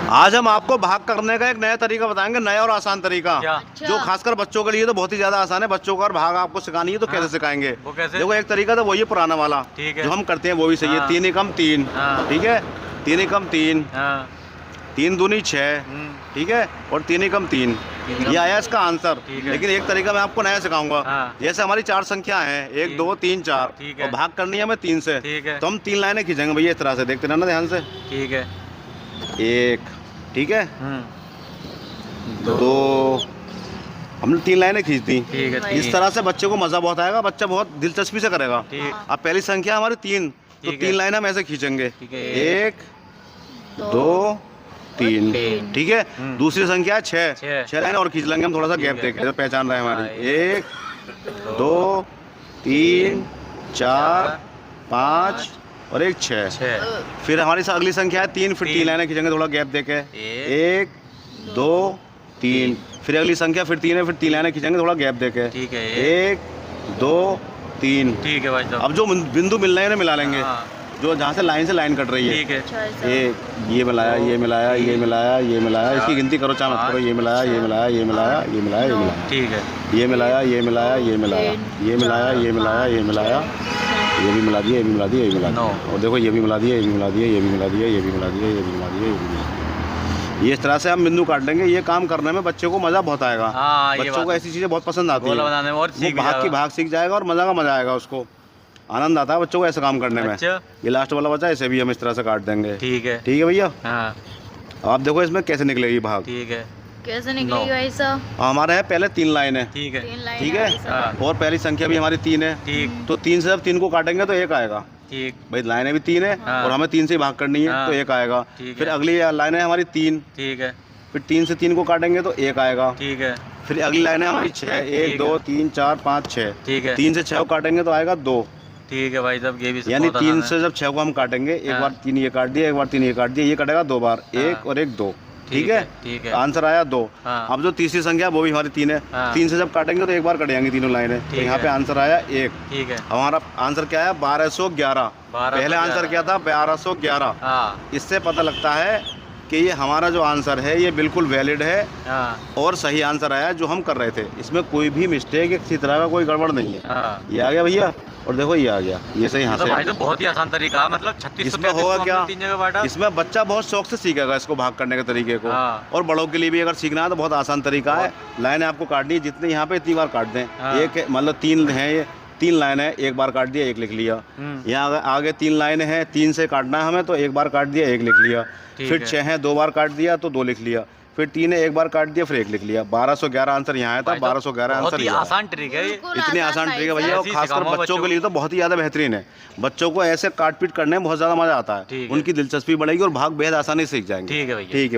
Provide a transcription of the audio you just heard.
आज हम आपको भाग करने का एक नया तरीका बताएंगे, नया और आसान तरीका। अच्छा। जो खासकर बच्चों के लिए तो बहुत ही ज्यादा आसान है। बच्चों को अगर भाग आपको सिखानी है तो कैसे सिखाएंगे? वो कैसे? देखो, एक तरीका तो वही है पुराना वाला, ठीक है। जो हम करते हैं वो भी सही है। 3 एकम 3, ठीक है। 3 एकम 3, 3 दूनी 6, ठीक है। और 3 एकम 3, ये आया इसका आंसर। लेकिन एक तरीका मैं आपको नया सिखाऊंगा। जैसे हमारी 4 संख्या है, 1 2 3 4, और भाग करनी है हमें 3 से, तो हम 3 लाइनें खींचेंगे भैया, इस तरह से। देखते रहना ध्यान से। ठीक है। 1, ठीक है, 2, हमने 3 लाइनें खींच दी। इस तरह से बच्चे को मजा बहुत आएगा, बच्चा बहुत दिलचस्पी से करेगा। अब पहली संख्या हमारी 3, तो 3 लाइनें हम ऐसे खींचेंगे, 1 2 3, ठीक है। दूसरी संख्या है 6 लाइन और खींच लेंगे हम, थोड़ा सा गैप देके, तो पहचान रहे हमारी। 1 2 3 4 5 और 1 6। फिर हमारी अगली संख्या है 3, फिर 3 लाइनें खींचेंगे थोड़ा गैप देके, 1 2 3। फिर अगली संख्या फिर 3 है, फिर 3 लाइनें खींचेंगे थोड़ा गैप देके, 1 2 3, ठीक है भाई साहब। अब जो बिंदु मिल रहे हैं मिला लेंगे, जो जहाँ से लाइन कट रही है। ठीक है। एक ये मिलाया, ये मिलाया, ये मिलाया, ये मिलाया, इसकी गिनती करो चाहे मत करो। ये मिलाया, ये मिलाया, ये मिलाया, ये मिलाया, ये मिलाया, ठीक है। ये मिलाया, ये मिलाया, ये मिलाया, ये मिलाया, ये मिलाया, ये मिलाया, ये भी मिला दिया, ये भी मिला दिया, ये भी मिला दिया। और देखो, ये भी मिला दिया, ये भी मिला दिया, ये भी मिला दिया, ये भी मिला दिया, ये भी मिला दिया, ये भी मिला दिया। ये इस तरह से हम बिंदु काट लेंगे। ये काम करने में बच्चे को मजा बहुत आएगा। बच्चों को ऐसी चीजें बहुत पसंद आती है, भाग की भाग सीख जाएगा और मजा का मजा आएगा, उसको आनंद आता है बच्चों को ऐसे काम करने में। ये लास्ट वाला बचा, इसे भी हम इस तरह से काट देंगे। ठीक है, ठीक है भैया। आप देखो इसमें कैसे निकलेगी भाग। ठीक है, कैसे निकलेगी भाई साहब? हमारे है पहले 3 लाइनें। ठीक है, ठीक है। और पहली संख्या भी हमारी 3 है। ठीक, तो 3 से जब 3 को काटेंगे तो 1 आएगा। ठीक भाई, लाइनें भी 3 है और हमें 3 से भाग करनी है, तो 1 आएगा। फिर अगली लाइनें हमारी 3, ठीक है। फिर 3 से 3 को काटेंगे तो 1 आएगा। ठीक है। फिर अगली लाइनें हमारी 6, 1 2 3 4 5 6, ठीक है। 3 से 6 को काटेंगे तो आएगा 2। ठीक है भाई साहब, ये भी यानी 3 से जब 6 को हम काटेंगे, एक बार 3 ये काट दिया, एक बार 3 ये काट दिया, ये कटेगा 2 बार, 1 और 1 2, ठीक है। ठीक है, आंसर आया 2। अब जो तीसरी संख्या वो भी हमारी 3 है। 3 से जब काटेंगे तो एक बार कट जाएंगी तीनों लाइनें, तो यहाँ पे आंसर आया 1। ठीक है, हमारा आंसर क्या है? 1211। पहले आंसर क्या था? 1211। इससे पता लगता है कि ये हमारा जो आंसर है ये बिल्कुल वैलिड है और सही आंसर आया जो हम कर रहे थे। इसमें कोई भी मिस्टेक, किसी तरह का कोई गड़बड़ नहीं है। ये आ गया भैया, और देखो ये आ गया, ये सही यहाँ से। भाई तो बहुत ही आसान तरीका, मतलब 36 इसमें होगा क्या? इसमें बच्चा बहुत शौक से सीखेगा इसको भाग करने के तरीके को। और बड़ों के लिए भी अगर सीखना है तो बहुत आसान तरीका है। लाइन आपको काटनी है, जितने यहाँ पे इतनी बार काट दें। एक मतलब 3 है, ये 3 लाइन है, एक बार काट दिया 1 लिख लिया। यहाँ आगे 3 लाइन है, 3 से काटना है हमें, तो एक बार काट दिया 1 लिख लिया। फिर 6 है, 2 बार काट दिया तो 2 लिख लिया। फिर 3 है, एक बार काट दिया, फिर 1 लिख लिया। 1211 आंसर यहाँ आया था। 1211 आंसर। आसान ट्रिक है, इतनी आसान ट्रिक है भैया, और खासकर बच्चों के लिए तो बहुत ही ज्यादा बेहतरीन है। बच्चों को ऐसे काट पीट करने में बहुत ज्यादा मजा आता है, उनकी दिलचस्पी बढ़ेगी और भाग बेहद आसानी से सीख जाएंगे। ठीक है भैया, ठीक है भैया।